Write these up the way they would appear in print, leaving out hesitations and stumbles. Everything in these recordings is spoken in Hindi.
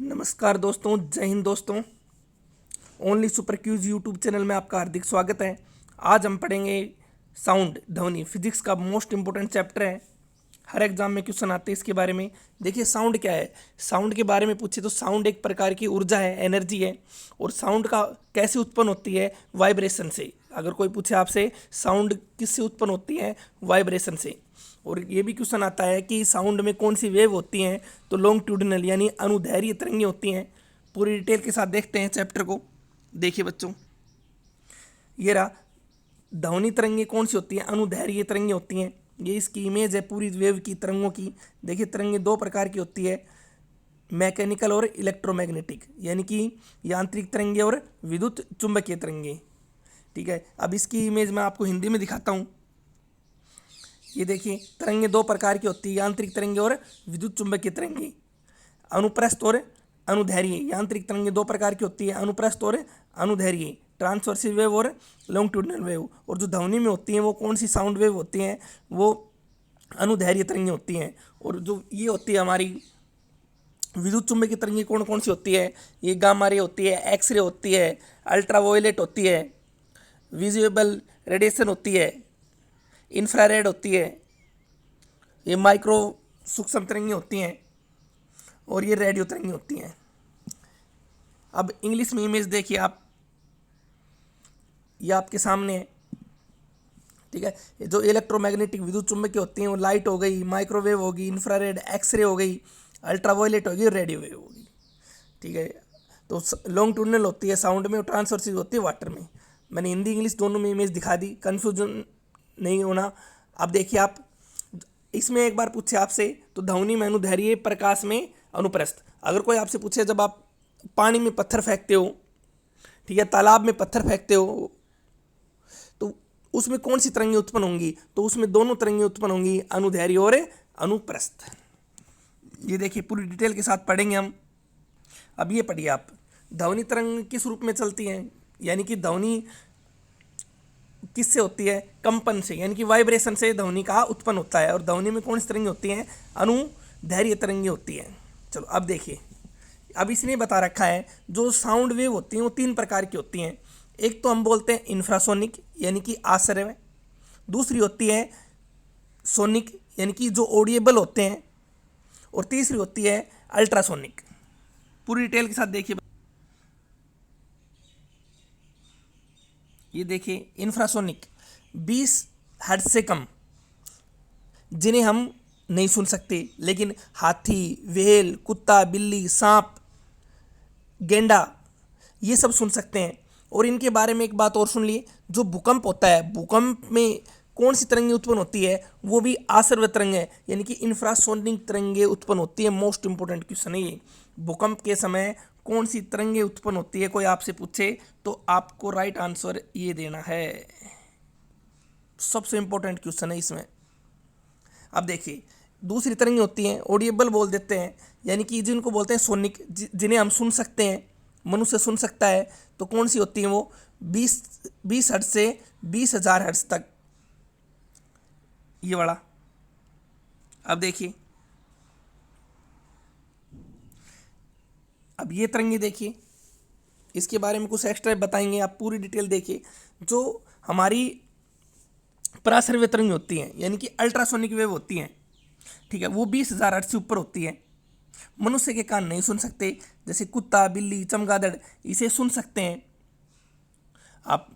नमस्कार दोस्तों, जय हिंद दोस्तों। Only super cues YouTube channel में आपका हार्दिक स्वागत है। आज हम पढ़ेंगे साउंड, ध्वनि। फिजिक्स का मोस्ट इंपोर्टेंट चैप्टर है। हर एग्जाम में क्वेश्चन आते हैं इसके बारे में। देखिए साउंड क्या है। साउंड के बारे में पूछे तो साउंड एक प्रकार की ऊर्जा है, एनर्जी है। और साउंड का कैसे उत्पन्न होती है? वाइब्रेशन से। अगर कोई पूछे आपसे साउंड किससे उत्पन्न होती है? वाइब्रेशन से। और ये भी क्वेश्चन आता है कि साउंड में कौन सी वेव होती हैं? तो लॉन्गिट्यूडिनल यानी अनुदैर्घ्य तरंगें होती हैं। पूरी डिटेल के साथ देखते हैं चैप्टर को। देखिए बच्चों, ये रहा। ध्वनि तरंगें कौन सी होती हैं? अनुदैर्घ्य तरंगें होती हैं। ये इसकी इमेज है पूरी वेव की, तरंगों की। देखिए तरंगें दो प्रकार की होती है, मैकेनिकल और इलेक्ट्रोमैग्नेटिक, यानी कि यांत्रिक तरंगें और विद्युत चुंबकीय तरंगें। ठीक है, अब इसकी इमेज मैं आपको हिंदी में दिखाता हूँ। ये देखिए तरंगें दो प्रकार की होती है, यांत्रिक तरंगें और विद्युत चुंबकीय तरंगें। अनुप्रस्थ और अनुदैर्घ्य। यांत्रिक तरंगें दो प्रकार की होती है, अनुप्रस्थ और अनुदैर्घ्य, ट्रांसवर्सिव वेव और लॉन्गिट्यूडिनल वेव। और जो ध्वनि में होती हैं वो कौन सी साउंड वेव होती हैं? वो अनुदैर्घ्य तरंगें होती हैं। और जो ये होती है हमारी विद्युत चुंबकीय तरंगें, कौन कौन सी होती है? ये गामा रे होती है, एक्स रे होती है, अल्ट्रावायलेट होती है, विजिबल रेडिएशन होती है, इंफ्रारेड होती है, ये माइक्रो सूक्ष्म तरंगें होती हैं, और ये रेडियो तरंगें होती हैं। अब इंग्लिश में इमेज देखिए आप, ये आपके सामने है। ठीक है, ये जो इलेक्ट्रोमैग्नेटिक विद्युत चुंबकीय होती हैं वो लाइट हो गई, माइक्रोवेव होगी, इंफ्रारेड, एक्सरे हो गई, अल्ट्रावायलेट होगी, रेडियो वेव होगी। ठीक है, तो लॉन्गिट्यूडिनल होती है साउंड में और ट्रांसवर्सिव होती है वाटर में। मैंने हिंदी इंग्लिश दोनों में इमेज दिखा दी, कन्फ्यूजन नहीं होना। अब देखिए आप, इसमें एक बार पूछे आपसे तो ध्वनि में अनुदैर्घ्य, प्रकाश में अनुप्रस्थ। अगर कोई आपसे पूछे जब आप पानी में पत्थर फेंकते हो, ठीक है, तालाब में पत्थर फेंकते हो, तो उसमें कौन सी तरंगें उत्पन्न होंगी? तो उसमें दोनों तरंगें उत्पन्न होंगी, अनुदैर्घ्य और अनुप्रस्थ। ये देखिए पूरी डिटेल के साथ पढ़ेंगे हम। अब ये पढ़िए आप, ध्वनि तरंग किस रूप में चलती हैं? यानी कि ध्वनि किससे होती है? कंपन से, यानी कि वाइब्रेशन से ध्वनि का उत्पन्न होता है। और ध्वनि में कौन सी तरंगें होती हैं? अनुदैर्घ्य तरंगें होती हैं। चलो अब देखिए, अब इसने बता रखा है जो साउंड वेव होती हैं वो तीन प्रकार की होती हैं। एक तो हम बोलते हैं इंफ्रासोनिक, यानी कि आश्रय। दूसरी होती है सोनिक, यानी कि जो ऑडिएबल होते हैं। और तीसरी होती है अल्ट्रासोनिक। पूरी डिटेल के साथ देखिए। ये देखिए इंफ्रासोनिक 20 हर्ट्ज से कम, जिन्हें हम नहीं सुन सकते, लेकिन हाथी, व्हेल, कुत्ता, बिल्ली, सांप, गेंडा, ये सब सुन सकते हैं। और इनके बारे में एक बात और सुन लिए, जो भूकंप होता है, भूकंप में कौन सी तरंगें उत्पन्न होती है? वो भी आश्रय तरंग है, यानी कि इंफ्रासोनिक तरंगें उत्पन्न होती है। मोस्ट इंपोर्टेंट क्वेश्चन है ये। भूकंप के समय कौन सी तरंगें उत्पन्न होती है, कोई आपसे पूछे तो आपको राइट आंसर ये देना है। सबसे इंपॉर्टेंट क्वेश्चन है इसमें। अब देखिए दूसरी तरंगें होती हैं, ऑडिएबल बोल देते हैं, यानी कि जिनको बोलते हैं सोनिक, जिन्हें हम सुन सकते हैं, मनुष्य सुन सकता है। तो कौन सी होती हैं वो? 20 हर्ट्ज से 20,000 हर्ट्ज तक, ये वाला। अब देखिए, अब ये तरंगे देखिए, इसके बारे में कुछ एक्स्ट्रा बताएंगे, आप पूरी डिटेल देखिए। जो हमारी पराश्रव्य तरंग होती हैं, यानी कि अल्ट्रासोनिक वेव होती हैं, ठीक है, वो 20,000 हर्ट्ज से ऊपर होती है। मनुष्य के कान नहीं सुन सकते, जैसे कुत्ता, बिल्ली, चमगादड़ इसे सुन सकते हैं। आप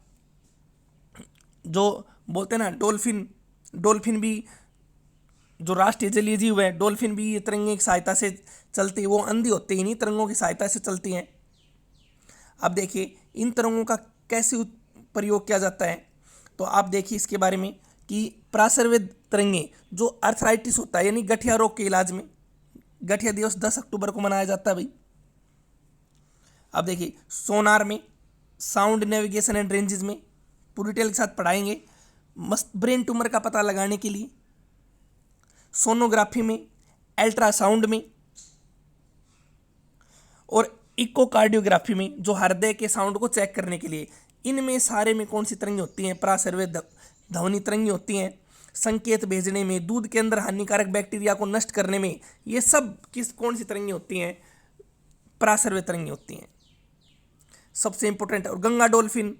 जो बोलते हैं ना डॉल्फिन, डॉल्फिन भी जो राष्ट्रीय जलीय जीव है, डॉल्फिन भी ये तरंगे की सहायता से चलती है। वो अंधी होती है, इन्हीं तरंगों की सहायता से चलती हैं। अब देखिए इन तरंगों का कैसे प्रयोग किया जाता है, तो आप देखिए इसके बारे में कि पराश्रव्य तरंगें, जो अर्थराइटिस होता है यानी गठिया रोग के इलाज में, गठिया दिवस 10 अक्टूबर को मनाया जाता है भाई। अब देखिए सोनार में, साउंड नेविगेशन एंड रेंजेस में पूरी डिटेल के साथ पढ़ाएंगे। मस्त ब्रेन ट्यूमर का पता लगाने के लिए, सोनोग्राफी में, अल्ट्रासाउंड में, और इकोकार्डियोग्राफी में, जो हृदय के साउंड को चेक करने के लिए। इनमें सारे में कौन सी तरंगें होती हैं? पराश्रव्य ध्वनि तरंगें होती हैं। संकेत भेजने में, दूध के अंदर हानिकारक बैक्टीरिया को नष्ट करने में, ये सब कौन सी तरंगें होती हैं? पराश्रव्य तरंगें होती हैं, सबसे इंपॉर्टेंट। और गंगा डॉल्फिन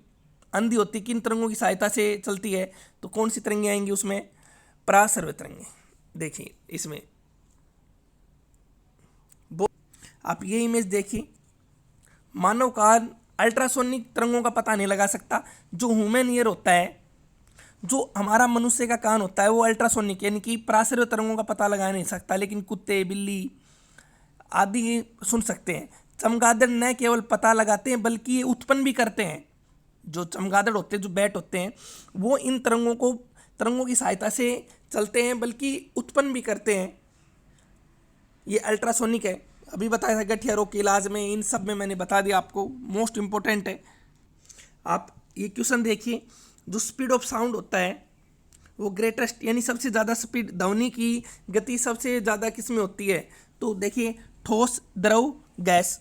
अंधी होती किन तरंगों की सहायता से चलती है, तो कौन सी तरंगें आएंगी उसमें, पराश्रव्य तरंगें। देखिए इसमें आप ये इमेज देखिए, मानव कान अल्ट्रासोनिक तरंगों का पता नहीं लगा सकता। जो ह्यूमन ईयर होता है, जो हमारा मनुष्य का कान होता है, वो अल्ट्रासोनिक यानी कि पराश्रव्य तरंगों का पता लगा नहीं सकता, लेकिन कुत्ते, बिल्ली आदि सुन सकते हैं। चमगादड़ न केवल पता लगाते हैं बल्कि ये उत्पन्न भी करते हैं। जो चमगादड़ होते हैं, जो बैट होते हैं, वो इन तरंगों की सहायता से चलते हैं, बल्कि उत्पन्न भी करते हैं। ये अल्ट्रासोनिक है। अभी बताया था गठिया रोग के इलाज में, इन सब में मैंने बता दिया आपको, मोस्ट इंपॉर्टेंट है। आप ये क्वेश्चन देखिए, जो स्पीड ऑफ साउंड होता है वो ग्रेटेस्ट यानी सबसे ज़्यादा स्पीड, ध्वनि की गति सबसे ज़्यादा किस में होती है, तो देखिए ठोस, द्रव, गैस।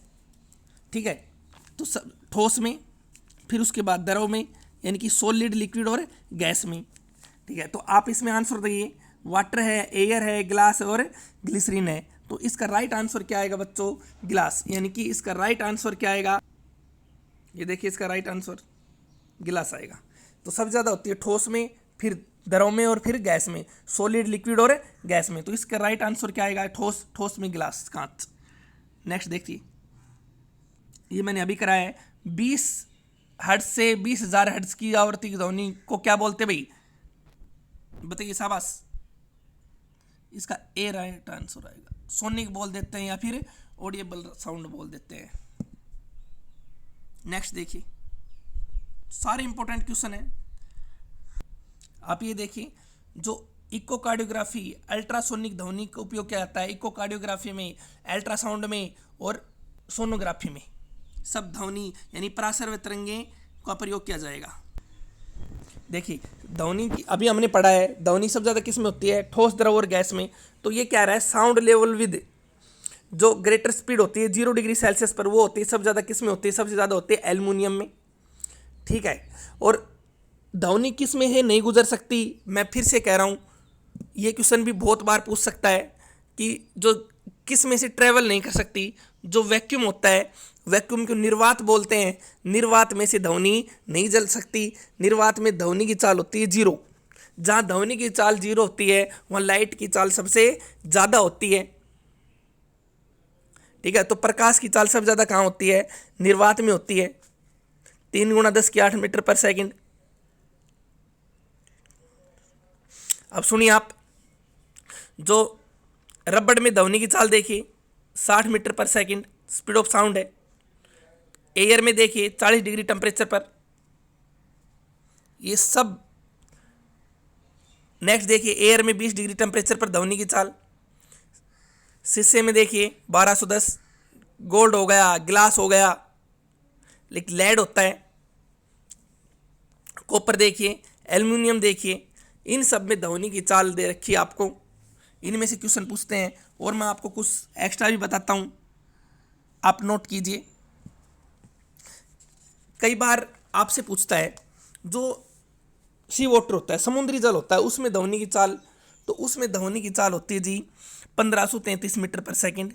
ठीक है, तो सब ठोस में, फिर उसके बाद द्रव में यानी कि सॉलिड, लिक्विड और गैस में। ठीक है, तो आप इसमें आंसर दिए, वाटर है, एयर है, ग्लास और ग्लिसरीन है। तो इसका राइट आंसर क्या आएगा बच्चों, गिलास। यानी कि इसका राइट आंसर क्या आएगा, ये देखिए इसका राइट आंसर गिलास आएगा। तो सबसे ज़्यादा होती है ठोस में, फिर द्रव में और फिर गैस में, सॉलिड, लिक्विड और गैस में। तो इसका राइट आंसर क्या आएगा, ठोस, ठोस में गिलास, कांच। नेक्स्ट देखिए, ये मैंने अभी कराया है, 20 हर्ट्ज से 20,000 हर्ट्ज की आवृत्ति की ध्वनि को क्या बोलते भाई, बताइए शाबाश। इसका ए राइट आंसर आएगा। सोनिक बोल देते हैं या फिर ऑडिएबल साउंड बोल देते हैं। नेक्स्ट देखिए, सारे इंपॉर्टेंट क्वेश्चन है। आप ये देखिए, जो इकोकार्डियोग्राफी, अल्ट्रासोनिक ध्वनि का उपयोग किया जाता है इकोकार्डियोग्राफी में, अल्ट्रासाउंड में और सोनोग्राफी में। सब ध्वनि यानी पराश्रव्य तरंगें का प्रयोग किया जाएगा। देखिए ध्वनि की अभी हमने पढ़ा है, ध्वनि सबसे ज़्यादा किस में होती है, ठोस, द्रव और गैस में। तो ये क्या रहा है, साउंड लेवल विद जो ग्रेटर स्पीड होती है 0 डिग्री सेल्सियस पर, वो होती है सबसे ज़्यादा किस में होती है, सबसे ज़्यादा होती है एल्युमिनियम में। ठीक है, और ध्वनि किस में है, नहीं गुजर सकती। मैं फिर से कह रहा हूँ, ये क्वेश्चन भी बहुत बार पूछ सकता है कि जो किस में से ट्रेवल नहीं कर सकती, जो वैक्यूम होता है, वैक्यूम को निर्वात बोलते हैं, निर्वात में से ध्वनि नहीं जल सकती। निर्वात में ध्वनि की चाल होती है 0। जहाँ ध्वनि की चाल 0 होती है वहाँ लाइट की चाल सबसे ज़्यादा होती है। ठीक है, तो प्रकाश की चाल सबसे ज़्यादा कहाँ होती है, निर्वात में होती है, 3 × 10⁸ मीटर पर सेकंड। अब सुनिए आप, जो रबड़ में ध्वनि की चाल देखिए 60 मीटर पर सेकंड स्पीड ऑफ साउंड है। एयर में देखिए 40 डिग्री टेम्परेचर पर, ये सब। नेक्स्ट देखिए, एयर में 20 डिग्री टेम्परेचर पर ध्वनि की चाल। शीशे में देखिए 1210, गोल्ड हो गया, ग्लास हो गया, लेकिन लेड होता है। कॉपर देखिए, एल्युमिनियम देखिए, इन सब में ध्वनि की चाल दे रखी है आपको। इनमें से क्वेश्चन पूछते हैं, और मैं आपको कुछ एक्स्ट्रा भी बताता हूँ, आप नोट कीजिए। कई बार आपसे पूछता है, जो सी वाटर होता है, समुद्री जल होता है, उसमें ध्वनि की चाल, तो उसमें ध्वनि की चाल होती है जी 1533 मीटर पर सेकंड।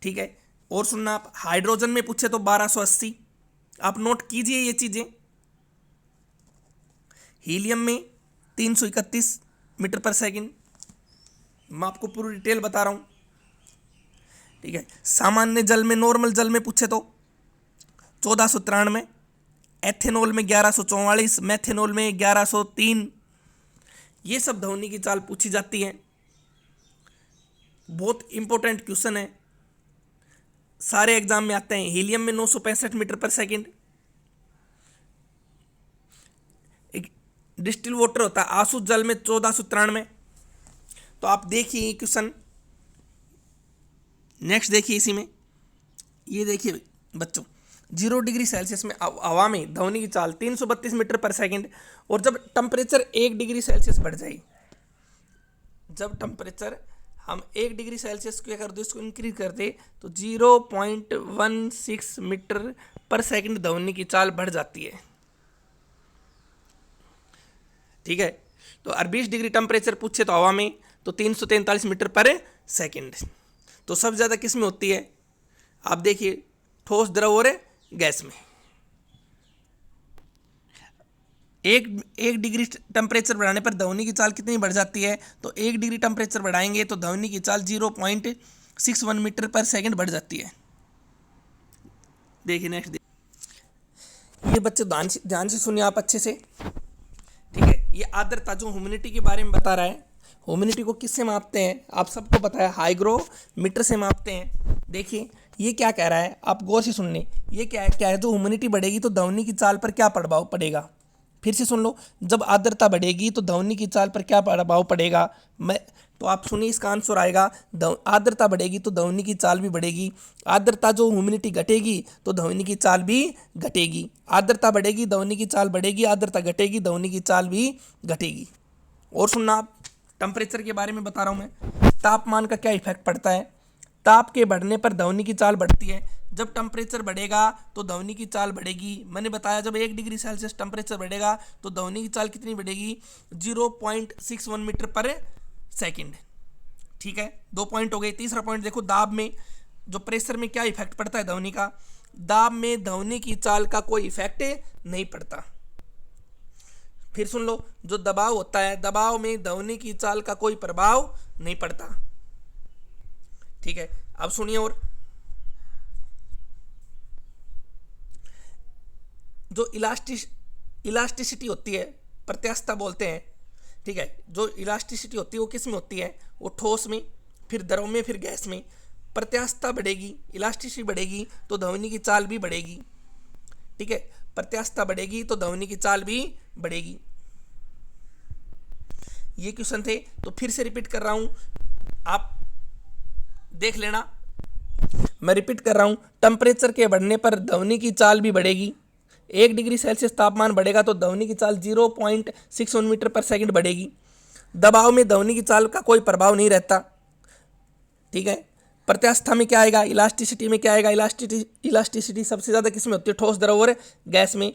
ठीक है, और सुनना आप, हाइड्रोजन में पूछे तो 1280। आप नोट कीजिए ये चीजें। हीलियम में 331 मीटर पर सेकंड। मैं आपको पूरी डिटेल बता रहा हूं। ठीक है, सामान्य जल में, नॉर्मल जल में पूछे तो 1493, एथेनॉल में 1144, मेथेनॉल में 1103। ये सब ध्वनि की चाल पूछी जाती है। बहुत इंपॉर्टेंट क्वेश्चन है, सारे एग्जाम में आते हैं। हीलियम में 965 मीटर पर सेकंड। एक डिस्टिल वाटर होता है आसुत जल में 1493। तो आप देखिए क्वेश्चन। नेक्स्ट देखिए, इसी में ये देखिए बच्चों, 0 डिग्री सेल्सियस में हवा में ध्वनि की चाल 332 मीटर पर सेकंड। और जब टेम्परेचर 1 डिग्री सेल्सियस बढ़ जाए, जब टेम्परेचर हम 1 डिग्री सेल्सियस क्या कर दो, इसको इंक्रीज कर दे, तो 0.16 मीटर पर सेकंड ध्वनि की चाल बढ़ जाती है। ठीक है, तो 20 डिग्री टेम्परेचर पूछे तो हवा में, तो 343 मीटर पर सेकंड। तो सबसे ज़्यादा किस में होती है, आप देखिए ठोस, द्रव और गैस में एक डिग्री टेम्परेचर बढ़ाने पर ध्वनि की चाल कितनी बढ़ जाती है? तो 1 डिग्री टेम्परेचर बढ़ाएंगे तो ध्वनि की चाल 0.61 मीटर पर सेकंड बढ़ जाती है। देखिए नेक्स्ट, ये बच्चे ध्यान से सुनिए आप अच्छे से, ठीक है। ये आर्द्रता जो ह्यूमिडिटी के बारे में बता रहा है, ह्यूमिडिटी को किससे मापते हैं? आप सबको पता है हाइग्रोमीटर से मापते हैं। देखिए ये क्या कह रहा है, आप गौर से सुनने, ये क्या है, जो ह्यूमिडिटी बढ़ेगी तो ध्वनि की चाल पर क्या प्रभाव पड़ेगा? फिर से सुन लो, जब आर्द्रता बढ़ेगी तो ध्वनि की चाल पर क्या प्रभाव पड़ेगा? तो आप सुनिए, इसका आंसर आएगा आर्द्रता बढ़ेगी तो ध्वनि की चाल भी बढ़ेगी। आर्द्रता जो ह्यूमिडिटी घटेगी तो ध्वनि की चाल भी घटेगी। आर्द्रता बढ़ेगी ध्वनि की चाल बढ़ेगी, आर्द्रता घटेगी ध्वनि की चाल भी घटेगी। और सुनना, आप टेम्परेचर के बारे में बता रहा हूँ मैं। तापमान का क्या इफेक्ट पड़ता है? ताप के बढ़ने पर ध्वनि की चाल बढ़ती है। जब टेम्परेचर बढ़ेगा तो ध्वनि की चाल बढ़ेगी। मैंने बताया जब 1 डिग्री सेल्सियस टेम्परेचर बढ़ेगा तो ध्वनि की चाल कितनी बढ़ेगी? 0.61 मीटर पर सेकंड। ठीक है, 2 पॉइंट हो गए। तीसरा पॉइंट देखो, दाब में, जो प्रेशर में क्या इफेक्ट पड़ता है ध्वनि का? दाब में ध्वनि की चाल का कोई इफेक्ट नहीं पड़ता। फिर सुन लो, जो दबाव होता है, दबाव में ध्वनि की चाल का कोई प्रभाव नहीं पड़ता। ठीक है, अब सुनिए, और जो इलास्टिसिटी होती है, प्रत्यास्थता बोलते हैं। ठीक है, जो इलास्टिसिटी होती है वो किस में होती है? वो ठोस में, फिर द्रव में, फिर गैस में। प्रत्यास्थता बढ़ेगी, इलास्टिसिटी बढ़ेगी तो ध्वनि की चाल भी बढ़ेगी। ठीक है, प्रत्यास्थता बढ़ेगी तो ध्वनि की चाल भी बढ़ेगी। ये क्वेश्चन थे, तो फिर से रिपीट कर रहा हूं, आप देख लेना। मैं रिपीट कर रहा हूं, टेम्परेचर के बढ़ने पर ध्वनि की चाल भी बढ़ेगी। 1 डिग्री सेल्सियस तापमान बढ़ेगा तो ध्वनि की चाल 0.61 मीटर पर सेकंड बढ़ेगी। दबाव में ध्वनि की चाल का कोई प्रभाव नहीं रहता। ठीक है, प्रत्यास्था में क्या आएगा? इलास्टिसिटी में क्या आएगा? इलास्टिसिटी सबसे ज़्यादा किस में होती है? ठोस, द्रव और गैस में।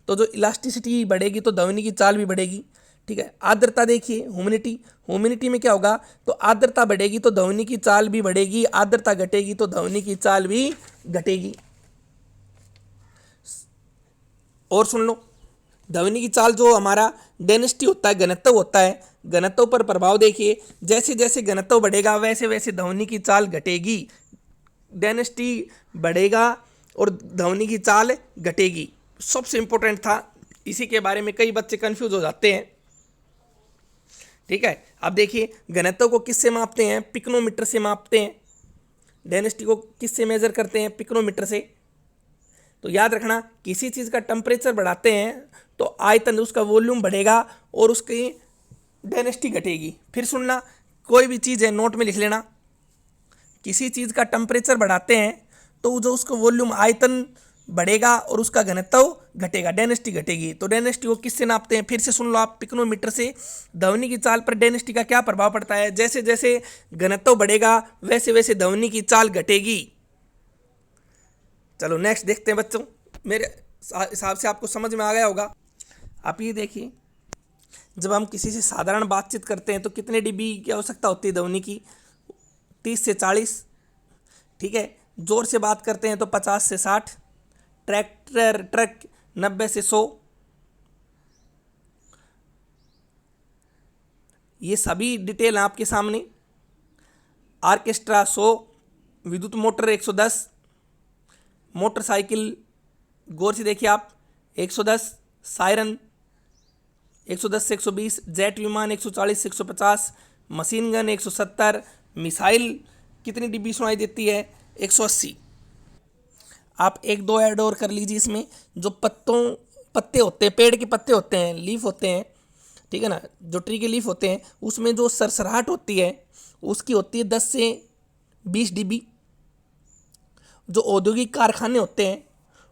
तो जो इलास्टिसिटी बढ़ेगी तो ध्वनि की चाल भी बढ़ेगी। ठीक है, आर्द्रता देखिए, ह्यूमिडिटी में क्या होगा? तो आर्द्रता बढ़ेगी तो ध्वनि की चाल भी बढ़ेगी, आर्द्रता घटेगी तो ध्वनि की चाल भी घटेगी। और सुन लो, ध्वनि की चाल जो हमारा डेंसिटी होता है, घनत्व होता है, घनत्व पर प्रभाव देखिए। जैसे जैसे घनत्व बढ़ेगा वैसे वैसे ध्वनि की चाल घटेगी। डेंसिटी बढ़ेगा और ध्वनि की चाल घटेगी। सबसे इंपॉर्टेंट था, इसी के बारे में कई बच्चे कंफ्यूज हो जाते हैं। ठीक है, अब देखिए, घनत्व को किससे मापते हैं? पिकोनोमीटर से मापते हैं। डेंसिटी को किससे मेजर करते हैं? पिकोनोमीटर से। तो याद रखना, किसी चीज़ का टेम्परेचर बढ़ाते हैं तो आयतन, उसका वॉल्यूम बढ़ेगा और उसकी डेंसिटी घटेगी। फिर सुनना, कोई भी चीज़ है नोट में लिख लेना, किसी चीज़ का टेम्परेचर बढ़ाते हैं तो जो उसका वॉल्यूम, आयतन बढ़ेगा और उसका घनत्व घटेगा, डेंसिटी घटेगी। तो डेंसिटी को किससे नापते हैं? फिर से सुन लो आप, पिकोनोमीटर से। ध्वनि की चाल पर डेंसिटी का क्या प्रभाव पड़ता है? जैसे जैसे घनत्व बढ़ेगा वैसे वैसे ध्वनि की चाल घटेगी। चलो नेक्स्ट देखते हैं बच्चों, मेरे हिसाब से आपको समझ में आ गया होगा। आप ये देखिए, जब हम किसी से साधारण बातचीत करते हैं तो कितने डीबी की आवश्यकता होती है ध्वनि की? 30 से 40। ठीक है, जोर से बात करते हैं तो 50 से 60। ट्रक 90 से 100। ये सभी डिटेल आपके सामने। ऑर्केस्ट्रा 100, विद्युत मोटर 110, मोटरसाइकिल गौर से देखिए आप 110, सायरन 110 से 120, जेट विमान 140 से 150, मशीन गन 170, मिसाइल कितनी डीबी सुनाई देती है? 180। आप एक दो ऐड और कर लीजिए इसमें। जो पत्ते होते हैं, पेड़ के पत्ते होते हैं, लीफ होते हैं, ठीक है ना, जो ट्री के लीफ होते हैं, उसमें जो सरसराहट होती है उसकी होती है 10 से 20 डीबी। जो औद्योगिक कारखाने होते हैं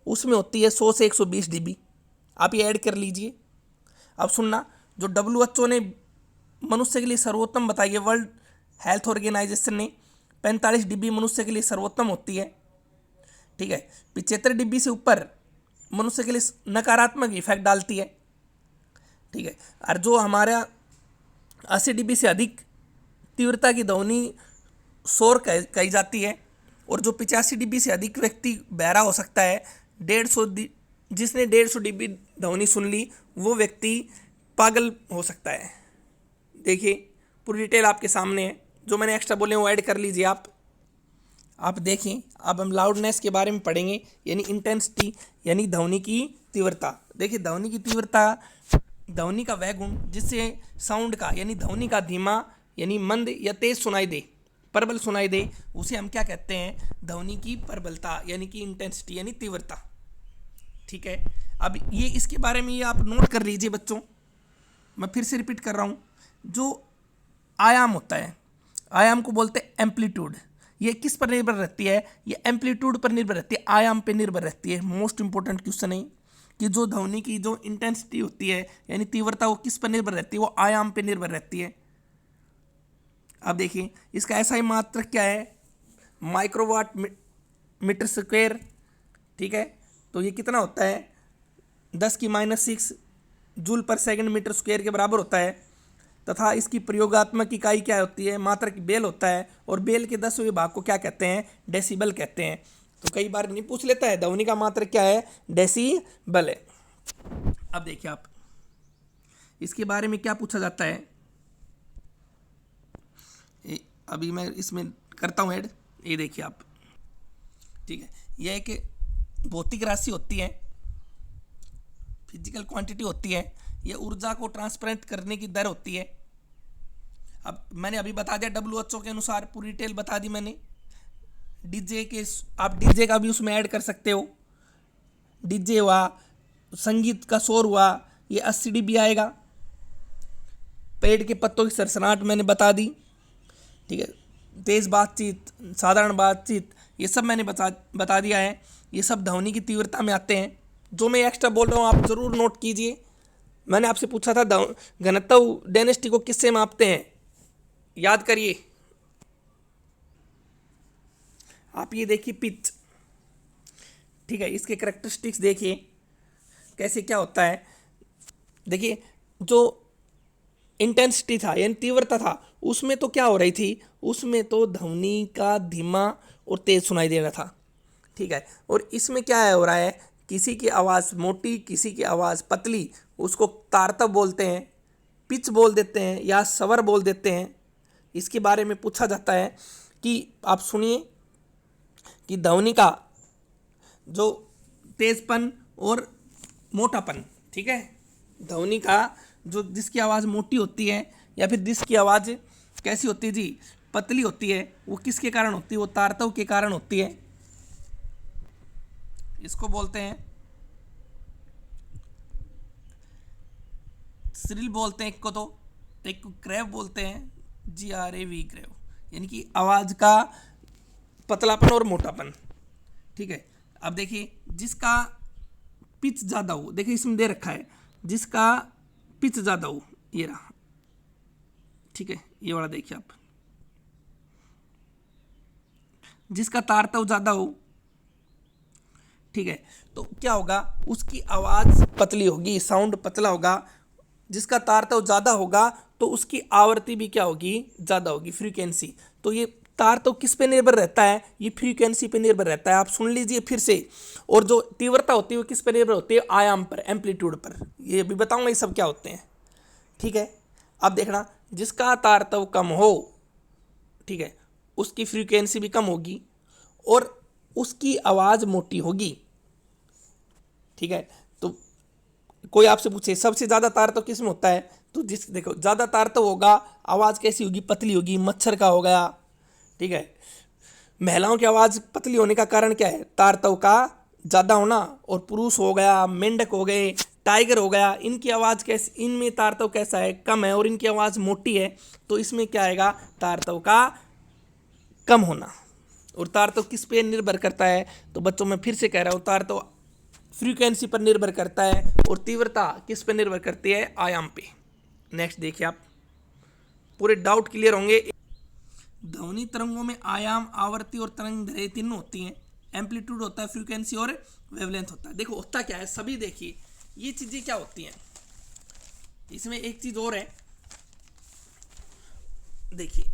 उसमें होती है 100 से 120 डीबी। आप ये ऐड कर लीजिए। अब सुनना, जो WHO ने मनुष्य के लिए सर्वोत्तम बताई है, वर्ल्ड हेल्थ ऑर्गेनाइजेशन ने 45 डीबी मनुष्य के लिए सर्वोत्तम होती है। ठीक है, 75 डीबी से ऊपर मनुष्य के लिए नकारात्मक इफेक्ट डालती है। ठीक है, और जो हमारा 80 डीबी से अधिक तीव्रता की ध्वनि शोर कही जाती है, और जो 85 dB से अधिक व्यक्ति बहरा हो सकता है, 150 जिसने 150 dB ध्वनि सुन ली वो व्यक्ति पागल हो सकता है। देखिए पूरी डिटेल आपके सामने है, जो मैंने एक्स्ट्रा बोले वो ऐड कर लीजिए आप देखें। अब हम लाउडनेस के बारे में पढ़ेंगे, यानी इंटेंसिटी, यानी ध्वनि की तीव्रता। देखिए ध्वनि की तीव्रता, ध्वनि का वह गुण जिससे साउंड का यानी ध्वनि का धीमा यानी मंद या तेज सुनाई दे, प्रबल सुनाई दे, उसे हम क्या कहते हैं, ध्वनि की प्रबलता यानी कि इंटेंसिटी यानी तीव्रता। ठीक है, अब ये इसके बारे में ये आप नोट कर लीजिए बच्चों। मैं फिर से रिपीट कर रहा हूँ, जो आयाम होता है, आयाम को बोलते हैं एम्पलीट्यूड। ये किस पर निर्भर रहती है, ये एम्पलीट्यूड पर निर्भर रहती है, आयाम पर निर्भर रहती है। मोस्ट इंपॉर्टेंट क्वेश्चन है कि जो ध्वनि की जो इंटेंसिटी होती है यानी तीव्रता, वो किस पर निर्भर रहती है, वो आयाम पर निर्भर रहती है। अब देखिए इसका ऐसा ही मात्रक क्या है, माइक्रोवाट मीटर स्क्वायर। ठीक है, तो ये कितना होता है, 10⁻⁶ जूल पर सेकंड मीटर स्क्वायर के बराबर होता है। तथा इसकी प्रयोगात्मक इकाई क्या होती है, मात्रक बेल होता है, और बेल के 10वें भाग को क्या कहते हैं, डेसिबल कहते हैं। तो कई बार नहीं पूछ लेता है ध्वनि का मात्रक क्या है, डेसिबल है। अब देखिए आप इसके बारे में क्या पूछा जाता है, अभी मैं इसमें करता हूँ ऐड। ये देखिए आप, ठीक है, यह एक भौतिक राशि होती है, फिजिकल क्वांटिटी होती है, यह ऊर्जा को ट्रांसपेरेंट करने की दर होती है। अब मैंने अभी बता दिया WHO के अनुसार, पूरी डिटेल बता दी मैंने। डीजे के आप डीजे का भी उसमें ऐड कर सकते हो, डीजे हुआ, संगीत का शोर हुआ, ये 80 dB आएगा। पेड़ के पत्तों की सरसराहट मैंने बता दी। ठीक है, तेज बातचीत, साधारण बातचीत, ये सब मैंने बता दिया है। ये सब ध्वनि की तीव्रता में आते हैं। जो मैं एक्स्ट्रा बोल रहा हूँ आप ज़रूर नोट कीजिए। मैंने आपसे पूछा था घनत्व डेंसिटी को किससे मापते हैं, याद करिए। आप ये देखिए पिच, ठीक है, इसके कैरेक्टरिस्टिक्स देखिए कैसे क्या होता है। देखिए जो इंटेंसिटी था यानी तीव्रता था, उसमें तो क्या हो रही थी, उसमें तो ध्वनि का धीमा और तेज सुनाई दे रहा था। ठीक है, और इसमें क्या हो रहा है, किसी की आवाज़ मोटी, किसी की आवाज़ पतली, उसको तारतब बोलते हैं, पिच बोल देते हैं या स्वर बोल देते हैं। इसके बारे में पूछा जाता है कि आप सुनिए कि ध्वनि का जो तेजपन और मोटापन, ठीक है, ध्वनि का जो जिसकी आवाज़ मोटी होती है या फिर जिसकी आवाज़ कैसी होती है जी, पतली होती है, वो किसके कारण होती है, वो तारतव के कारण होती है। इसको बोलते हैं श्रिल बोलते हैं, एक को तो एक को ग्रेव बोलते हैं, GRAV ग्रेव, यानी कि आवाज़ का पतलापन और मोटापन। ठीक है, अब देखिए जिसका पिच ज़्यादा हो, देखिए इसमें दे रखा है जिसका पिच ज़्यादा हो, ये रहा, ठीक है, ये वाला देखिए आप, जिसका तारतव ज़्यादा हो, ठीक है, तो क्या होगा, उसकी आवाज़ पतली होगी, साउंड पतला होगा। जिसका तारतव ज़्यादा होगा तो उसकी आवृत्ति भी क्या होगी, ज़्यादा होगी, फ्रीक्वेंसी। तो ये तारतव किस पे निर्भर रहता है, ये फ्रीक्वेंसी पे निर्भर रहता है। आप सुन लीजिए फिर से। और जो तीव्रता होती है वो किस पे निर्भर होती है, आयाम पर, एम्पलीट्यूड पर। ये भी बताऊंगा ये सब क्या होते हैं। ठीक है, अब देखना, जिसका तारतव कम हो, ठीक है, उसकी फ्रीक्वेंसी भी कम होगी और उसकी आवाज़ मोटी होगी। ठीक है, तो कोई आपसे पूछे सबसे ज़्यादा तारतव किस में होता है, तो जिस देखो ज़्यादा तारतव होगा, आवाज़ कैसी होगी, पतली होगी, मच्छर का हो गया। ठीक है, महिलाओं की आवाज़ पतली होने का कारण क्या है, तारतव का ज़्यादा होना। और पुरुष हो गया, मेंढक हो गए, टाइगर हो गया, इनकी आवाज़ कैसी, इनमें तारतव कैसा है, कम है, और इनकी आवाज़ मोटी है, तो इसमें क्या आएगा, तारतव का कम होना। और तारतव किस पे निर्भर करता है, तो बच्चों मैं फिर से कह रहा हूँ, तारतव फ्रीक्वेंसी पर निर्भर करता है और तीव्रता किस पर निर्भर करती है, आयाम पे। नेक्स्ट देखिए आप, पूरे डाउट क्लियर होंगे। ध्वनि तरंगों में आयाम, आवृत्ति और तरंग दैर्घ्य तीनों होती हैं। एम्पलीट्यूड होता है, फ्रीक्वेंसी और वेवलेंथ होता है। देखो होता क्या है, सभी देखिए ये चीज़ें क्या होती हैं। इसमें एक चीज़ और है, देखिए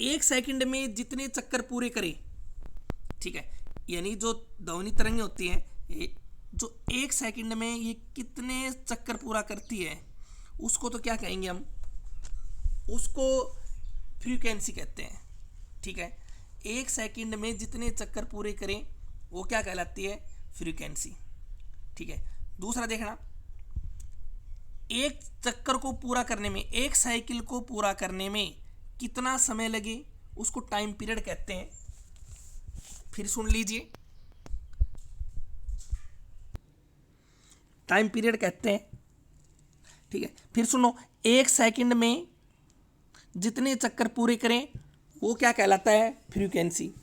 1 सेकंड में जितने चक्कर पूरे करे, ठीक है, यानी जो ध्वनि तरंगें होती हैं ये जो 1 सेकंड में ये कितने चक्कर पूरा करती है, उसको तो क्या कहेंगे हम, उसको फ्रीक्वेंसी कहते हैं। ठीक है, 1 सेकंड में जितने चक्कर पूरे करें वो क्या कहलाती है, फ्रीक्वेंसी। ठीक है, दूसरा देखना, एक चक्कर को पूरा करने में, एक साइकिल को पूरा करने में कितना समय लगे, उसको टाइम पीरियड कहते हैं। फिर सुन लीजिए, टाइम पीरियड कहते हैं। ठीक है, फिर सुनो, 1 सेकंड में जितने चक्कर पूरे करें वो क्या कहलाता है, फ्रीक्वेंसी।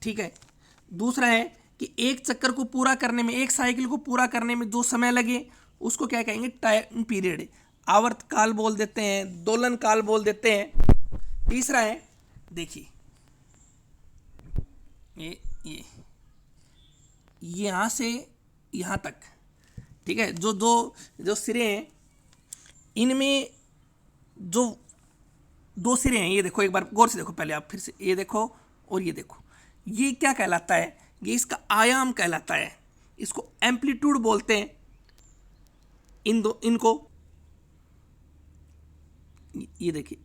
ठीक है, दूसरा है कि एक चक्कर को पूरा करने में, एक साइकिल को पूरा करने में जो समय लगे उसको क्या कहेंगे, टाइम पीरियड। आवर्त काल बोल देते हैं, दोलन काल बोल देते हैं। तीसरा है, देखिए ये यहां से यहां तक, ठीक है, जो जो जो सिरे हैं इनमें जो 2 सिरे हैं, ये देखो, एक बार गौर से देखो, पहले आप फिर से ये देखो और ये देखो, ये क्या कहलाता है, ये इसका आयाम कहलाता है, इसको एम्पलीट्यूड बोलते हैं। इनको ये देखिए,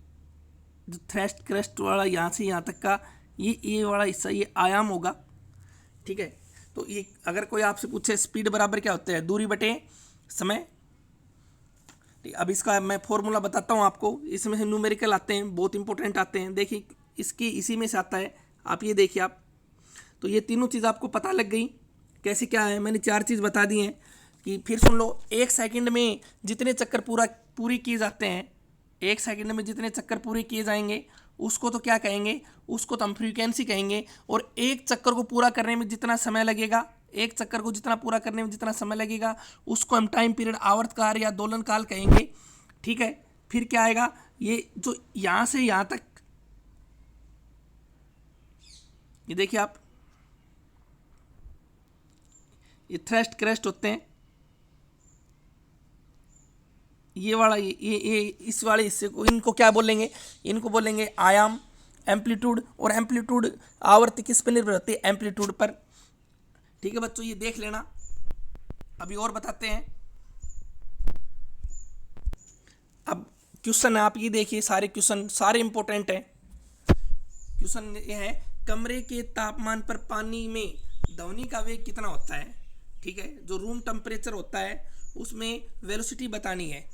जो थ्रेस्ट क्रस्ट वाला यहाँ से यहाँ तक का ये वाला हिस्सा, ये आयाम होगा। ठीक है, तो ये अगर कोई आपसे पूछे स्पीड बराबर क्या होता है, दूरी बटे समय। ठीक, अब इसका मैं फॉर्मूला बताता हूँ आपको, इसमें से न्यूमेरिकल आते हैं, बहुत इंपॉर्टेंट आते हैं। देखिए इसकी इसी में से आता है, आप ये देखिए आप, तो ये तीनों चीज़ आपको पता लग गई कैसे क्या है, मैंने 4 चीज़ बता दी हैं। कि फिर सुन लो, 1 सेकंड में जितने चक्कर पूरी किए जाते हैं, 1 सेकंड में जितने चक्कर पूरे किए जाएंगे उसको तो क्या कहेंगे, उसको तो हम फ्रीक्वेंसी कहेंगे। और एक चक्कर को पूरा करने में जितना समय लगेगा, एक चक्कर को जितना पूरा करने में जितना समय लगेगा उसको हम टाइम पीरियड, आवर्तकाल या दोलन काल कहेंगे। ठीक है, फिर क्या आएगा, ये जो यहाँ से यहाँ तक, ये देखिए आप, ये थ्रस्ट क्रस्ट होते हैं, ये वाला ये इस वाले हिस्से को, इनको क्या बोलेंगे, इनको बोलेंगे आयाम, एम्पलीट्यूड। और एम्पलीट्यूड आवृत्ति किस पर निर्भर होती है, एम्पलीट्यूड पर। ठीक है बच्चों, ये देख लेना। अभी और बताते हैं। अब क्वेश्चन आप ये देखिए, सारे क्वेश्चन सारे इंपॉर्टेंट हैं। क्वेश्चन ये है, कमरे के तापमान पर पानी में ध्वनि का वेग कितना होता है। ठीक है, जो रूम टेम्परेचर होता है उसमें वेलोसिटी बतानी है।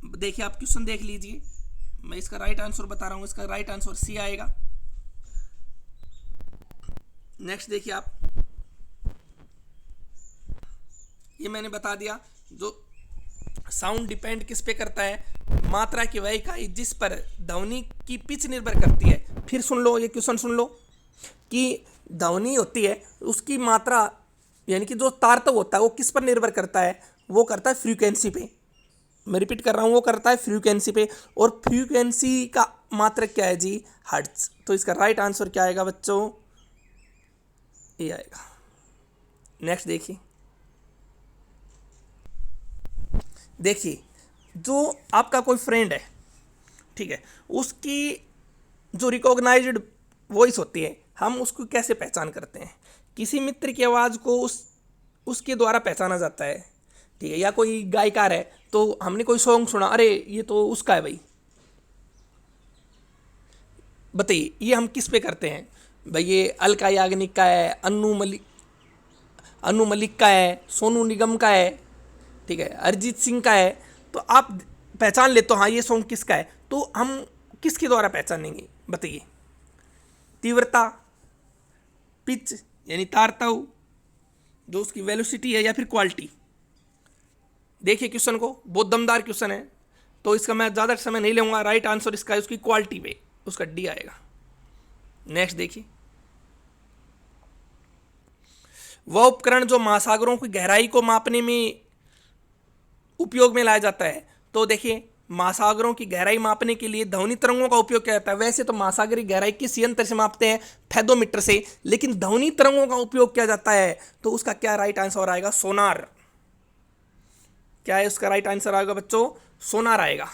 देखिए आप क्वेश्चन देख लीजिए, मैं इसका राइट आंसर बता रहा हूं, इसका राइट आंसर सी आएगा। नेक्स्ट देखिए आप, ये मैंने बता दिया, जो साउंड डिपेंड किस पे करता है, मात्रा की वह इकाई जिस पर ध्वनि की पिच निर्भर करती है। फिर सुन लो, ये क्वेश्चन सुन लो कि ध्वनि होती है उसकी मात्रा, यानी कि जो तारतक होता है वो किस पर निर्भर करता है, वो करता है फ्रीक्वेंसी पे। मैं रिपीट कर रहा हूँ, वो करता है फ्रीक्वेंसी पे। और फ्रीक्वेंसी का मात्रक क्या है जी, हर्ट्ज। तो इसका राइट आंसर क्या आएगा बच्चों, ये आएगा। नेक्स्ट देखिए, जो आपका कोई फ्रेंड है, ठीक है, उसकी जो रिकॉग्नाइज्ड वॉइस होती है, हम उसको कैसे पहचान करते हैं। किसी मित्र की आवाज़ को उसके द्वारा पहचाना जाता है। ठीक है, या कोई गायकार है तो हमने कोई सॉन्ग सुना, अरे ये तो उसका है भाई। बताइए ये हम किस पे करते हैं भाई, ये अलका याग्निक का है, अनु मलिक का है, सोनू निगम का है, ठीक है, अरिजीत सिंह का है। तो आप पहचान ले तो हाँ ये सॉन्ग किसका है, तो हम किसके द्वारा पहचानेंगे बताइए। तीव्रता, पिच यानी तारतव, जो उसकी वेलोसिटी है, या फिर क्वालिटी। देखिए क्वेश्चन को, बहुत दमदार क्वेश्चन है, तो इसका मैं ज़्यादा समय नहीं लूँगा। राइट आंसर इसका है उसकी क्वालिटी पे, उसका डी आएगा। नेक्स्ट देखिए, वह उपकरण जो महासागरों की गहराई को मापने में उपयोग में लाया जाता है। तो देखिए, महासागरों की गहराई मापने के लिए ध्वनि तरंगों का उपयोग किया जाता है। वैसे तो महासागरीय गहराई किस यंत्र से मापते हैं, फेदोमीटर से, लेकिन ध्वनि तरंगों का उपयोग किया जाता है। तो उसका क्या राइट आंसर आएगा, सोनार। क्या है उसका राइट आंसर आएगा बच्चों, सोनार आएगा।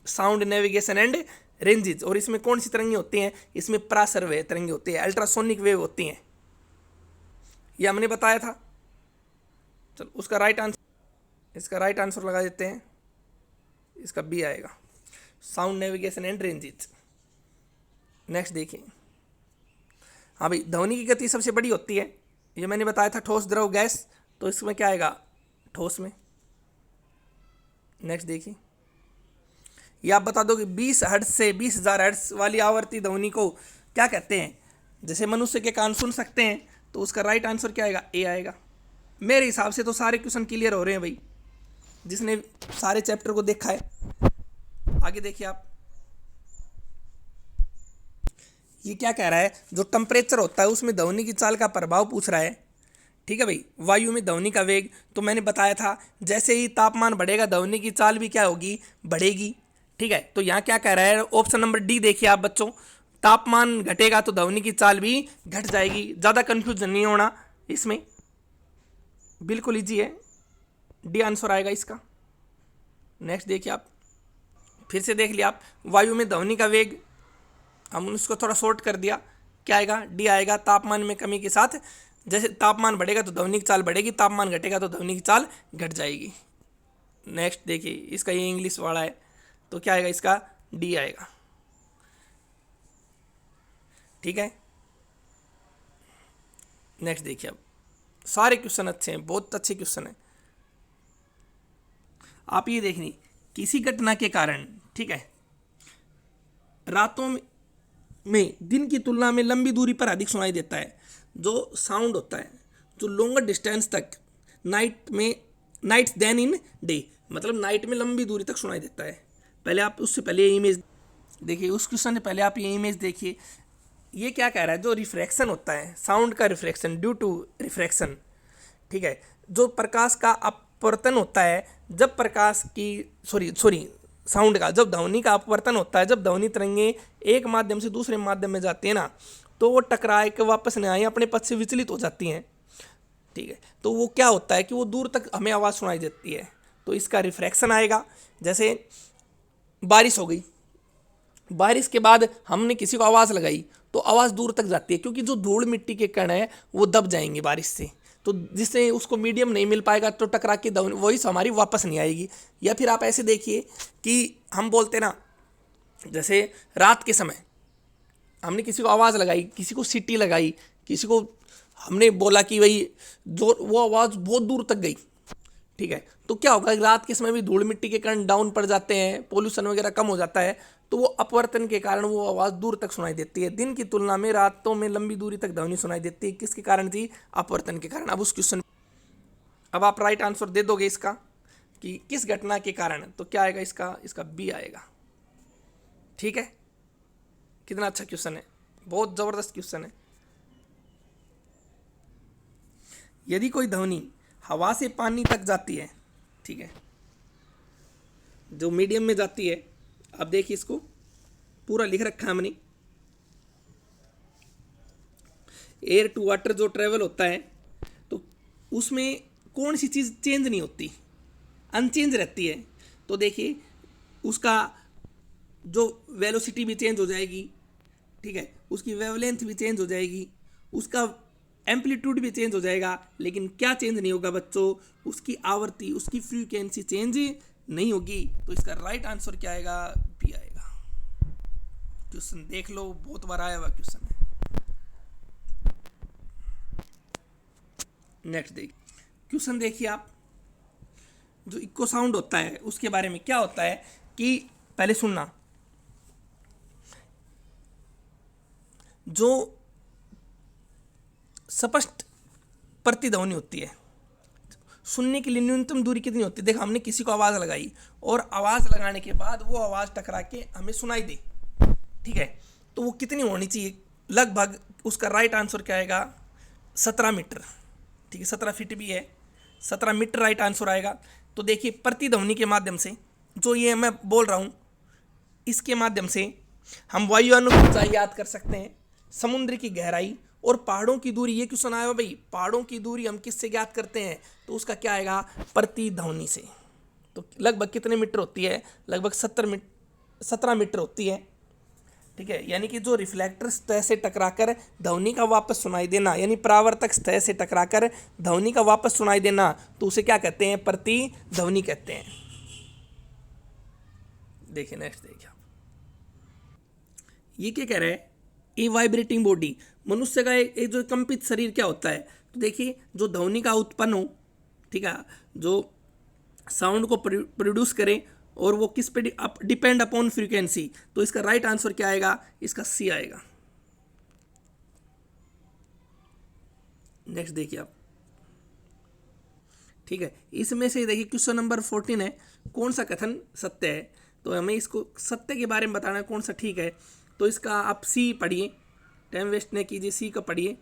Sound navigation and ranges. और इसमें कौन सी तरंगे होती हैं? इसमें परासर वेव तरंगे होती है, अल्ट्रासोनिक वेव होती हैं, ये हमने बताया था। चलो उसका राइट आंसर, इसका राइट आंसर लगा देते हैं, इसका बी आएगा, sound navigation and ranges. Next देखिए, हाँ भाई, ध्वनि की गति सबसे बड़ी होती है, ये मैंने बताया था, ठोस द्रव गैस, तो इसमें क्या आएगा? ठोस में। नेक्स्ट देखिए, ये आप बता दो कि 20 हर्ट्ज से 20,000 हर्ट्ज वाली आवर्ती ध्वनि को क्या कहते हैं? जैसे मनुष्य के कान सुन सकते हैं, तो उसका राइट आंसर क्या आएगा? ए आएगा। मेरे हिसाब से तो सारे क्वेश्चन क्लियर हो रहे हैं भाई, जिसने सारे चैप्टर को देखा है। आगे देखिए आप, ये क्या कह रहा है? जो टेम्परेचर होता है उसमें ध्वनि की चाल का प्रभाव पूछ रहा है। ठीक है भाई, वायु में ध्वनि का वेग, तो मैंने बताया था जैसे ही तापमान बढ़ेगा ध्वनि की चाल भी क्या होगी? बढ़ेगी। ठीक है, तो यहाँ क्या कह रहा है? ऑप्शन नंबर डी देखिए आप बच्चों, तापमान घटेगा तो ध्वनि की चाल भी घट जाएगी। ज़्यादा कंफ्यूजन नहीं होना इसमें, बिल्कुल इजी है, डी आंसर आएगा इसका। नेक्स्ट देखिए आप, फिर से देख लिया आप, वायु में ध्वनि का वेग, हम उसको थोड़ा शॉर्ट कर दिया, क्या आएगा? डी आएगा। तापमान में कमी के साथ जैसे तापमान बढ़ेगा तो ध्वनि की चाल बढ़ेगी, तापमान घटेगा तो ध्वनि की चाल घट जाएगी। नेक्स्ट देखिए, इसका ये इंग्लिश वाला है, तो क्या आएगा? इसका डी आएगा। ठीक है, नेक्स्ट देखिए, अब सारे क्वेश्चन अच्छे हैं, बहुत अच्छे क्वेश्चन हैं। आप ये देखनी, किसी घटना के कारण, ठीक है, रातों में दिन की तुलना में लंबी दूरी पर अधिक सुनाई देता है। जो साउंड होता है जो लॉन्गर डिस्टेंस तक नाइट्स देन इन डे, मतलब नाइट में लंबी दूरी तक सुनाई देता है। पहले आप उससे पहले ये इमेज देखिए, उस क्वेश्चन से पहले आप ये इमेज देखिए। ये क्या कह रहा है? जो रिफ्रैक्शन होता है, साउंड का रिफ्रैक्शन, ड्यू टू रिफ्रैक्शन, ठीक है, जो प्रकाश का अपवर्तन होता है, जब प्रकाश की सॉरी साउंड का, जब ध्वनि का अपवर्तन होता है, जब ध्वनि तरंगे एक माध्यम से दूसरे माध्यम में जाती है ना, तो वो टकराए के वापस नहीं आई, अपने पथ से विचलित हो जाती हैं। ठीक है, तो वो क्या होता है कि वो दूर तक हमें आवाज़ सुनाई देती है, तो इसका रिफ्रैक्शन आएगा। जैसे बारिश हो गई, बारिश के बाद हमने किसी को आवाज़ लगाई तो आवाज़ दूर तक जाती है, क्योंकि जो धूल मिट्टी के कण है वो दब जाएंगे बारिश से, तो जिससे उसको मीडियम नहीं मिल पाएगा, तो टकरा के वॉइस हमारी वापस नहीं आएगी। या फिर आप ऐसे देखिए कि हम बोलते ना, जैसे रात के समय हमने किसी को आवाज़ लगाई, किसी को सीटी लगाई, किसी को हमने बोला कि भाई जो वो आवाज़ बहुत दूर तक गई, ठीक है, तो क्या होगा? रात के समय भी धूल मिट्टी के कण डाउन पड़ जाते हैं, पोल्यूशन वगैरह कम हो जाता है, तो वो अपवर्तन के कारण वो आवाज़ दूर तक सुनाई देती है। दिन की तुलना में रातों में लंबी दूरी तक ध्वनि सुनाई देती है, किसके कारण जी? अपवर्तन के कारण। अब उस क्वेश्चन, अब आप राइट आंसर दे दोगे इसका कि किस घटना के कारण, तो क्या आएगा? इसका बी आएगा। ठीक है, कितना अच्छा क्वेश्चन है, बहुत ज़बरदस्त क्वेश्चन है। यदि कोई ध्वनि हवा से पानी तक जाती है, ठीक है, जो मीडियम में जाती है, अब देखिए इसको पूरा लिख रखा है हमने, एयर टू वाटर जो ट्रेवल होता है, तो उसमें कौन सी चीज़ चेंज नहीं होती, अनचेंज रहती है। तो देखिए उसका जो वेलोसिटी भी चेंज हो जाएगी, ठीक है, उसकी वेवलेंथ भी चेंज हो जाएगी, उसका एम्पलीट्यूड भी चेंज हो जाएगा, लेकिन क्या चेंज नहीं होगा बच्चों? उसकी आवृत्ति, उसकी फ्रीक्वेंसी चेंज नहीं होगी। तो इसका राइट आंसर क्या आएगा? बी आएगा। क्वेश्चन देख लो, बहुत बार आया हुआ क्वेश्चन है। नेक्स्ट क्वेश्चन देखिए आप, जो इको साउंड होता है उसके बारे में क्या होता है कि पहले सुनना, जो स्पष्ट प्रतिध्वनि होती है, सुनने के लिए न्यूनतम दूरी कितनी होती है? देखो, हमने किसी को आवाज़ लगाई और आवाज़ लगाने के बाद वो आवाज़ टकरा के हमें सुनाई दी, ठीक है, तो वो कितनी होनी चाहिए? लगभग उसका राइट आंसर क्या आएगा? 17 मीटर। ठीक है, 17 फीट भी है, 17 मीटर राइट आंसर आएगा। तो देखिए, प्रतिध्वनि के माध्यम से, जो ये मैं बोल रहा हूँ, इसके माध्यम से हम वायुयानों की ऊंचाई याद कर सकते हैं, समुद्र की गहराई और पहाड़ों की दूरी। ये क्वेश्चन आया भाई, पहाड़ों की दूरी हम किससे ज्ञात करते हैं? तो उसका क्या आएगा? प्रतिध्वनि से। तो लगभग कितने मीटर होती है? लगभग 17 मीटर होती है। ठीक है, यानी कि जो रिफ्लेक्टर सतह से टकराकर ध्वनि का वापस सुनाई देना, यानी परावर्तक सतह से टकराकर ध्वनि का वापस सुनाई देना, तो उसे क्या कहते हैं? प्रतिध्वनि कहते हैं। देखिए नेक्स्ट देखिए आप, ये क्या कह रहा है? ए वाइब्रेटिंग बॉडी, मनुष्य का एक जो कंपित शरीर क्या होता है? तो देखिए जो ध्वनि का उत्पन्न हो, ठीक है, जो साउंड को प्रोड्यूस करे, और वो किस पे डिपेंड अपॉन फ्रीक्वेंसी, तो इसका राइट आंसर क्या आएगा? इसका सी आएगा। नेक्स्ट देखिए आप, ठीक है, इसमें से देखिए क्वेश्चन नंबर 14 है, कौन सा कथन सत्य है? तो हमें इसको सत्य के बारे में बताना है, कौन सा ठीक है। तो इसका आप सी पढ़िए, टाइम वेस्ट नहीं कीजिए, सी का पढ़िए।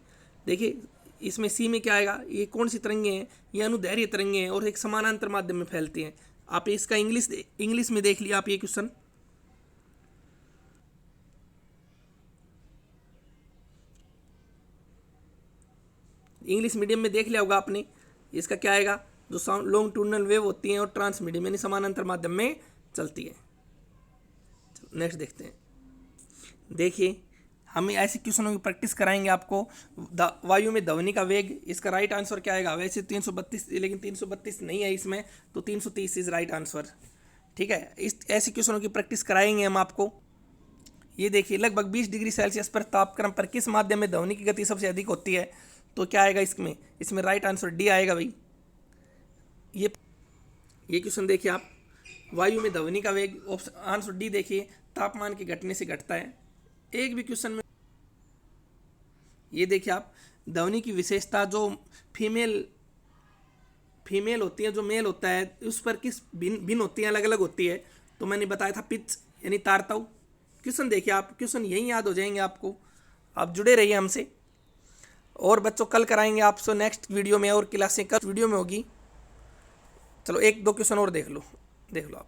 देखिए इसमें सी में क्या आएगा? ये कौन सी तरंगे हैं? ये अनुदैर्घ्य तरंगे हैं और एक समानांतर माध्यम में फैलती हैं। आप इसका इंग्लिश में देख लिया आप ये क्वेश्चन, इंग्लिश मीडियम में देख लिया होगा आपने। इसका क्या आएगा? जो साउंड लॉन्ग टूनल वेव होती हैं और ट्रांस मीडियम यानी समानांतर माध्यम में चलती है। नेक्स्ट देखते हैं। देखिए हमें ऐसे क्वेश्चनों की प्रैक्टिस कराएंगे आपको। वायु में ध्वनि का वेग, इसका राइट आंसर क्या आएगा? वैसे 332, लेकिन 332 नहीं है इसमें, तो 330 इज राइट आंसर। ठीक है, इस ऐसे क्वेश्चनों की प्रैक्टिस कराएंगे हम आपको। ये देखिए लगभग 20 डिग्री सेल्सियस पर तापक्रम पर किस माध्यम में ध्वनि की गति सबसे अधिक होती है? तो क्या आएगा इसमें राइट आंसर डी आएगा भाई। ये क्वेश्चन देखिए आप, वायु में ध्वनि का वेग, आंसर डी देखिए, तापमान के घटने से घटता है। एक भी क्वेश्चन में ये देखिए आप, ध्वनि की विशेषता जो फीमेल होती है, जो मेल होता है उस पर किस भिन्न होती है, अलग अलग होती है। तो मैंने बताया था पिच यानी तारतव। क्वेश्चन देखिए आप, क्वेश्चन यही याद हो जाएंगे आपको। आप जुड़े रहिए हमसे। और बच्चों कल कराएंगे आपसे नेक्स्ट वीडियो में, और क्लासें कल वीडियो में होगी। चलो एक दो क्वेश्चन और देख लो आप।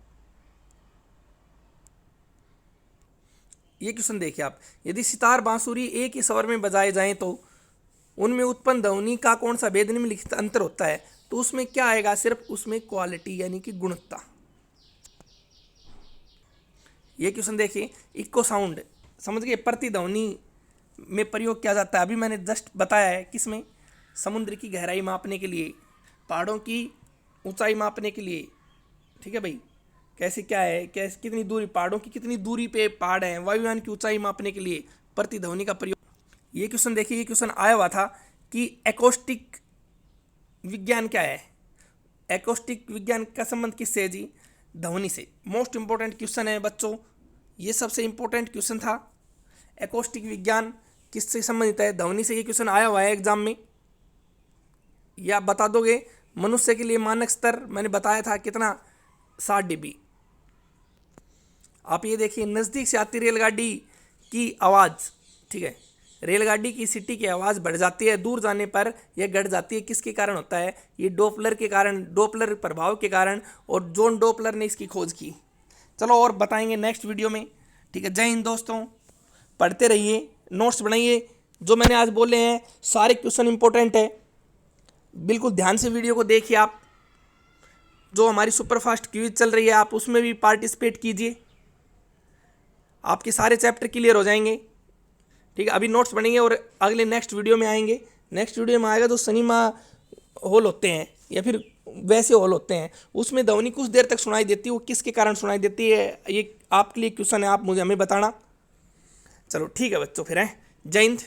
ये क्वेश्चन देखिए आप, यदि सितार बांसुरी एक ही स्वर में बजाए जाएं तो उनमें उत्पन्न ध्वनि का कौन सा भेद निम्नलिखित अंतर होता है? तो उसमें क्या आएगा? सिर्फ उसमें क्वालिटी यानी कि गुणवत्ता। ये क्वेश्चन देखिए, इको साउंड समझ गए, प्रतिध्वनि में प्रयोग किया जाता है। अभी मैंने जस्ट बताया है किसमें? समुद्र की गहराई मापने के लिए, पहाड़ों की ऊंचाई मापने के लिए। ठीक है भाई, कैसे क्या है, कैसे कितनी दूरी, पहाड़ों की कितनी दूरी पे पहाड़ हैं, वायुयान की ऊंचाई मापने के लिए प्रतिध्वनि का प्रयोग। ये क्वेश्चन देखिए, ये क्वेश्चन आया हुआ था कि एकॉस्टिक विज्ञान क्या है? एकॉस्टिक विज्ञान का संबंध किससे है जी? ध्वनि से। मोस्ट इंपॉर्टेंट क्वेश्चन है बच्चों, ये सबसे इंपॉर्टेंट क्वेश्चन था। एकॉस्टिक विज्ञान किससे संबंधित है? ध्वनि से। ये क्वेश्चन आया हुआ है एग्जाम में, या आप बता दोगे? मनुष्य के लिए मानक स्तर मैंने बताया था कितना? 60 dB। आप ये देखिए, नज़दीक से आती रेलगाड़ी की आवाज़, ठीक है, रेलगाड़ी की सीटी की आवाज़ बढ़ जाती है, दूर जाने पर यह घट जाती है। किसके कारण होता है? ये डोपलर के कारण, डोपलर प्रभाव के कारण, और जॉन डोपलर ने इसकी खोज की। चलो और बताएंगे नेक्स्ट वीडियो में। ठीक है, जय हिंद दोस्तों, पढ़ते रहिए, नोट्स बनाइए। जो मैंने आज बोले हैं सारे क्वेश्चन इंपॉर्टेंट है, बिल्कुल ध्यान से वीडियो को देखिए आप। जो हमारी सुपरफास्ट क्विज चल रही है आप उसमें भी पार्टिसिपेट कीजिए, आपके सारे चैप्टर क्लियर हो जाएंगे। ठीक है, अभी नोट्स बनेंगे और अगले नेक्स्ट वीडियो में आएंगे। नेक्स्ट वीडियो में आएगा जो सिनेमा हॉल होते हैं या फिर वैसे हॉल होते हैं, उसमें ध्वनि कुछ देर तक सुनाई देती है, वो किसके कारण सुनाई देती है? ये आपके लिए क्वेश्चन है, आप हमें बताना। चलो ठीक है बच्चों, फिर हैं, जय हिंद।